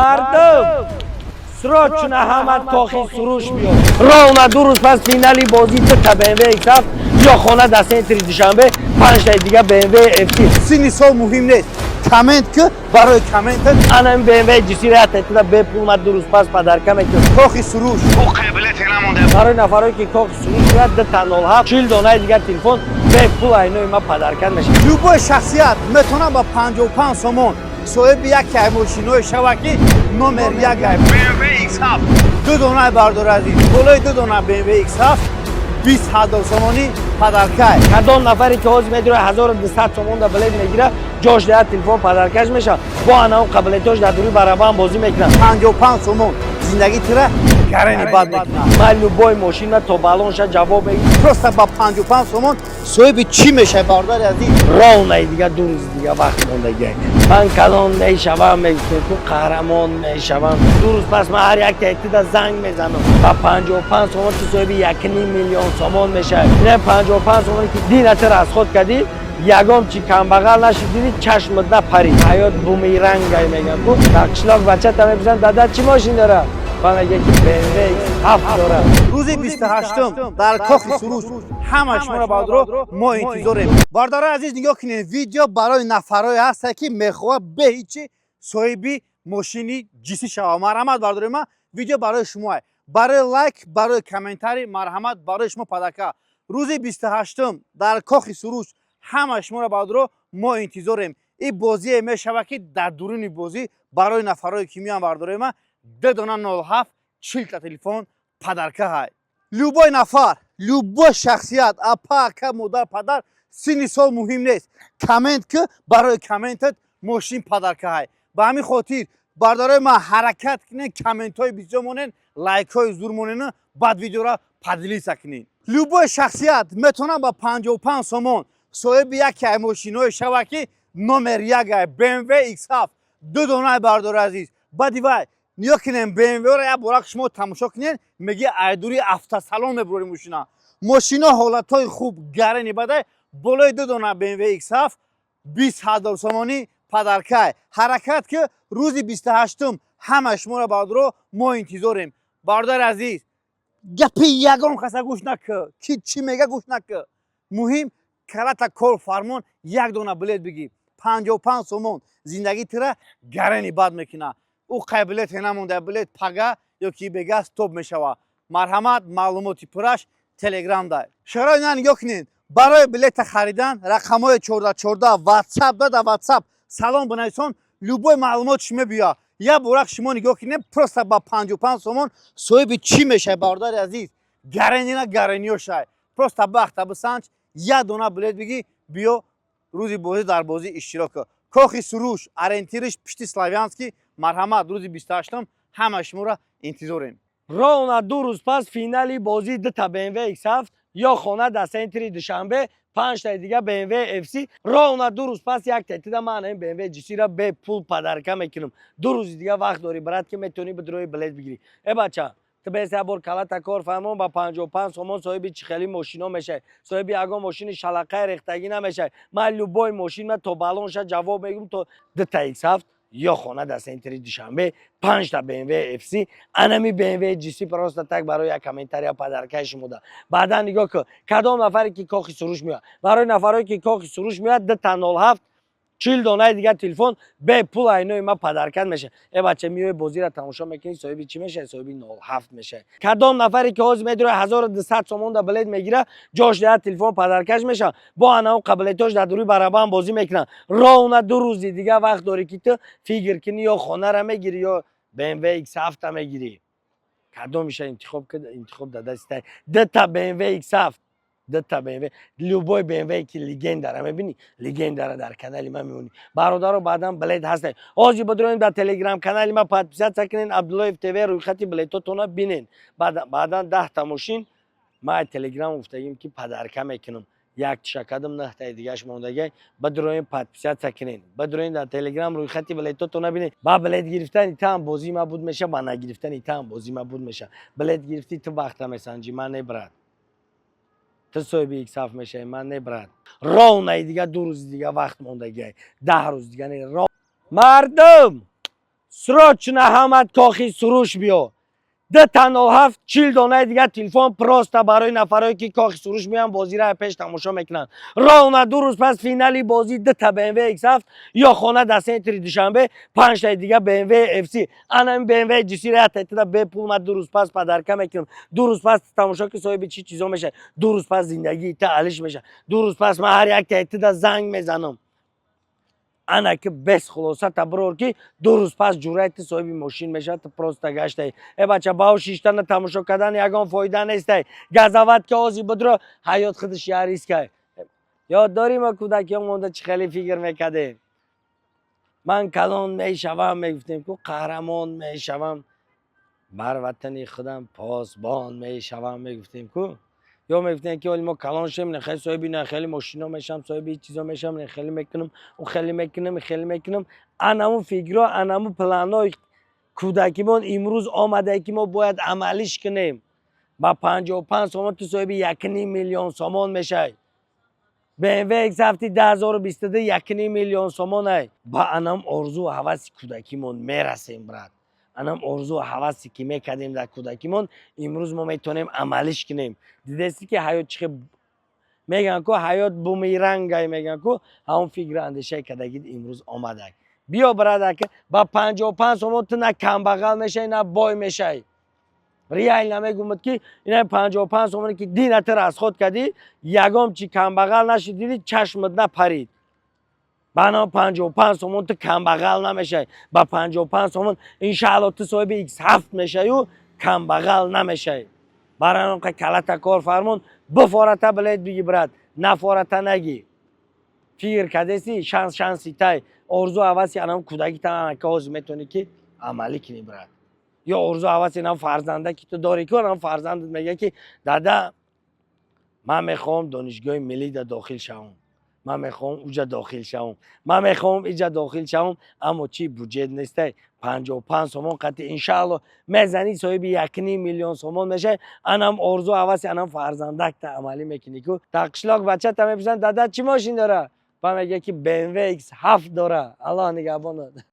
مردم سرچنا همه تاخی سروش بیاد راونا 2 روز پس فینالی بازی تا BMW X7 یا خانه در سنتر دوشنبه 5 تا دیگه BMW FC سینی سال مهم نیست کامنت که برای کامنت انم BMW GC را تهدید به پول ما 2 روز پس پدرکم میکنه تاخی سروش او قبلت نمونده برای نفرایی که کاخ سروش میاد 2 تا 07 40 دانه دیگه تلفن به پول اینو ما پدرکم میشه любой شخصیت میتونه با 55 سومون صاحب یک ماشینای شبکی نمر 1 BMW X7 دو دانه بردار عزیز بالای 2 دانه BMW X7 20,000 سومانی پدرکای کدام نفری که حاضر میدونه 1200 تومان در بلد میگیره جاش در تلفن پدرکش میشه با انا قبلیتش در دوری برابر بازی میکنه 55 سومون زندگی تیره گرنی باد میکنه من لوبای ماشین تا بالونش جواب میگم پروستا با 55 سومون صاحب چی میشه بردار عزیز راونه دیگه 2 روز دیگه وقت مونده من کلان میشوم میگم تو قهرمان میشوم 2 روز پس من هر یک تهدید زنگ میزنم با 55 تومان تو صاحب 1.5 میلیون تومان میشه این 55 تومانی که دینتر از خود کردی یگام چی کم بغل نشدی چشمت نپرید حیات بومیرنگ میگم تو تقشلاک بچه تا میپسن دادا چی ماشین داره و میگه که BMW 7 داره روز 28 در کاخ سروش همه شما را بادرو ما انتظاریم باردار عزیز نگاه کنید ویدیو برای نفرای هست که میخواد به هیچی صاحبی ماشینی جیسی شوه مرحمت باردار ما ویدیو برای شما برای لایک برای کامنتاری مرحمت برای شما پدکا روز 28 در کاخ سروش همه شما را بادرو ما انتظاریم این بازی میشوه که در درون بازی برای نفرای که میان باردار ما 2 دانه 07 40 تا تلفن پدرکه های любой نفر любой شخصیت اپا اکا مادر پدر سینی سال مهم نیست کامنت که برای کامنتت ماشین پدرکه های به همین خاطر بارداره ما حرکت کنین کامنت های بسیار مونین لایک های زور مونین بعد ویدیو را پدلی سکنین любой شخصیت میتونه با 55 سومون صاحب یک ماشین های شوکی نمر 1 BMW X7 2 دانه باردار عزیز بعدی وای نیا کنیم BMW را یا براک شما تماشا کنین میگه ایدوری автосалон میبری ماشینا حالتهای خوب گرنی بده بالای 2 دانه BMW X7 20,000 سومانی پدرکای حرکت که روز 28 همه شما را بادرو ما انتظاریم باردار عزیز گپی یگان کسا گوش نکه کی چی میگه گوش نکه مهم کلات کار فرمان 1 دانه بلیت بگی 55 سومون زندگی تیره گرنی باد میکنه او قابلیت نمونده بلیت پگه یا کی بگه استوب میشوه مرحمت معلوماتی پرش تلگرام دای شرای نه نگاه کنین برای بلیت خریدن رقمای 1414 واتساپ دا واتساپ سلام بنویسون любой معلومات شما بیا یا براک شما نگاه کنین پروستا با 55 سومون صاحب چی میشه باردار عزیز گرنی نه گرنیو شای پروستا وقت بسنج 1 دانه بلیت بگی بیا روزی بازی در بازی اشتراک کاخ سروش орієнтирش پشتی سلاویانسکی مرحمت روز 28 همه شما را انتظاریم راونا 2 روز پس فینالی بازی 2 تا BMW X7 یا خانه در سنتر دوشنبه 5 تا دیگه BMW FC راونا 2 روز پس یک تهدید من این BMW GC را به پول پدرکم میکنم 2 روز دیگه وقت داری برات که میتونی به دروی بلیت بگیری ای بچه تو به حساب کلات کار فرمان با 55 سومون صاحب چی خیلی ماشینا میشه صاحب یگا ماشین شلقه ریختگی نمیشه من لوبای ماشین من تو بالونش جواب میگم تو 2 تا X7 یا خانه در سنتر دوشنبه 5 تا BMW FC انمی BMW GC پروستا تک برای یک کامنتاری پدرکش موده بعدا نگاه که کدام نفری که کاخ سروش میاد برای نفرایی که کاخ سروش میاد 2 تا 07 40 دانه دیگه تلفن به پول اینو ما پدرکن میشه ای بچه میوه بازی را تماشا میکنی صاحب چی میشه صاحب 07 میشه کدام نفری که حاضر میدونه 1200 تومان در بلیت میگیره جاش در تلفن پدرکش میشه با انا قبلیتش در دوری برابر بازی میکنن راونه 2 روز دیگه وقت داری که تو فیگر کنی یا خانه را میگیری یا BMW X7 میگیری کدام میشه انتخاب داده است 2 تا BMW X7 2 تا BMW любой BMW که لیگند داره میبینی لیگند داره در کانال ما میمونی برادرو بعدم بلیت هست آجی بدرون در تلگرام کانال ما پادپیسات کنین عبدالله FTV روی خط بلیتاتون ببینین بعدا 10 تا ماشین ما تلگرام افتادیم که پدرکم میکنم یک شکدم 9 تا دیگهش موندگی بدرون پادپیسات کنین بدرون در تلگرام روی خط بلیتاتون ببینین با بلیت گرفتن ایتام بازی ما بود میشه با نگرفتن ایتام بازی ما بود میشه بلیت گرفتی تو وقت میسنجی من نبرد تو صاحب X7 میشه من نبرد راونه دیگه 2 روز دیگه وقت موندگی 10 روز دیگه نه مردم срочно ҳамат кохи суруш биё 2.07 дона дига телефон просто барои нафарое ки кохи суруш меян бозира пеш тамошо мекунанд роҳ на 2 рӯз пас финали бозӣ 2 BMW X7 ё хона дар сентри душанбе 5 таи дига BMW FC анами BMW ҷисира тетида бепул ма 2 рӯз пас падарка мекунам 2 рӯз пас тамошо ки соҳиби чӣ чизо мешавад 2 рӯз пас зиндагӣ ита алиш мешавад 2 рӯз пас ман ҳар як тетида занг мезанам ана ки бес хулосата бирор ки 2 рӯз пас ҷуръати соҳиби мошин мешавад просто гаштай бача баҳо шиштана тамошо кардан ягон фоида нестай газават ки ози будро ҳаёт худаш я рискай ёд дорим ма кӯдакиёнмонда чӣ хеле фикр мекардем ман калон мешавам мегуфтем ку қаҳрамон мешавам бар ватани худам посбон мешавам мегуфтем ку ё мегуфтем ки оли мо калон шем нехел соҳиби нехели мошино мешавам соҳиби чизо мешавам нехели мекунам ухели мекунам ихели мекунам анаму фикро анаму планои кӯдакимон имрӯз омаде ки мо бояд амалиш кунем ба 55 сомон ту соҳиби 1.5 миллион сомон мешавад BMW X7 2022 1.5 миллион сомон ай ба анам орзу ҳаваси кӯдакимон мерасем брат анам орзу ҳавасе ки мекардем дар кӯдакимон имрӯз мо метавонем амалиш кунем дидеси ки ҳаёт чихе мегӯянд ку ҳаёт бумерангай мегӯянд ку ҳамон фикру андешае кардагид имрӯз омадай биё брадака ба 55 сомон ту на камбағал мешавӣ на бой мешавӣ реал намегӯмад ки ина 55 сомоне ки динату расход кардӣ ягон чи камбағал нашуд дидӣ чашмат напарид ба анам 55 сомон ту камбағал намешавӣ ба 55 сомон иншаалло ту соҳиби X7 мешавӣ камбағал намешавӣ бараноқа калата корфармон бифората билет биги брат нафората наги фикр кардеси шанси тай орзу ҳаваси анам кӯдакита анака ҳозир метавонӣ ки амалӣ кунӣ брат ё орзу ҳаваси анам фарзанда ки ту дорӣ ку анам фарзандат мегӯяд ки дада ман мехоҳам донишгоҳи миллида дохил шавам ман мехоҳам уҷа дохил шавам ман мехоҳам иҷа дохил шавам аммо чӣ буҷет нестай 55 сомон қатъи иншаалло мезанӣ соҳиби 1.5 миллион сомон мешавӣ анам орзу ҳаваси анам фарзандакта амалӣ мекунӣ ку дар қишлоқ бачата мепурсанд дада чӣ мошин дора ба мегӯяд ки BMW X7 дора аллоҳ нигаҳбонад